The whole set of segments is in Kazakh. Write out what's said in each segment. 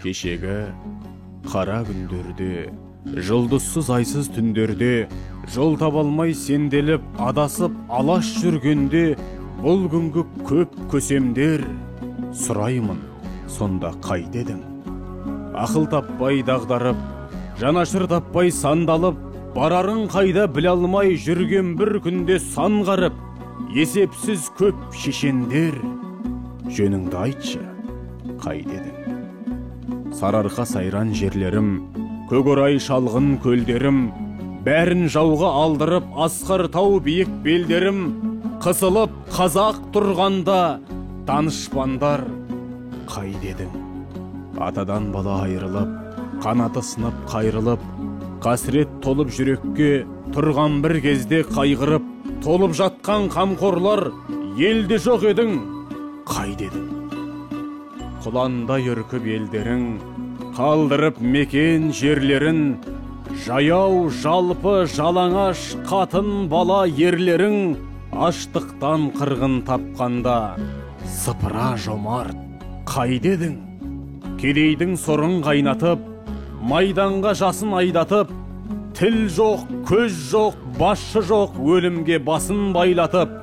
Кешегі қара күндерде, жұлдызсыз айсыз түндерде, жол таба алмай сенделіп, адасып алаш жүргенде, бұл күнгі көп көсемдер, сұраймын, сонда қайда едің? Ақыл таппай дағдарып, жанашыр таппай сандалып, барарын қайда біле алмай жүрген бір күнде сан қарып, есепсіз көп шешендер, жөніңді айтшы, қайда едің? Сарыарқа сайран жерлерім, көкорай шалғын көлдерім, бәрін жауға алдырып, асқар тау биік белдерім, қысылып қазақ тұрғанда, данышпандар қайда едің? Атадан бала айырылып, қанаты сынып қайрылып, қасірет толып жүрекке тұрған бір кезде қайғырып, толып жатқан қамқорлар елде жоқ едің, қайда едің? Құландай үркіп елдерің, қалдырып мекен жерлерін, жаяу жалпы жалаңаш қатын бала ерлерің, аштықтан қырғын тапқанда, сыпыра жомарт қайда едің? Кедейдің сорын қайнатып, майданға жасын айдатып, тіл жоқ, көз жоқ, басшы жоқ, өлімге басын байлатып,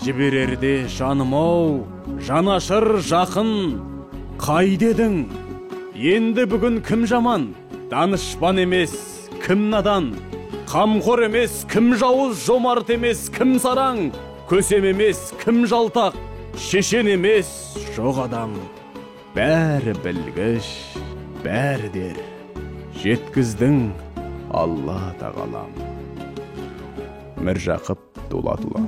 жіберерде жаным-ау, жанашыр жақын қайда едің? Енді бүгін кім жаман? Данышпан емес, кім надан? Қамқор емес, кім жауыз? Жомарт емес, кім сараң? Көсем емес, кім жалтақ? Шешен емес, жоқ адам. Бәрі білгіш, бәрі дер, жеткіздің Алла тағалам. Міржақып Дулатұлы.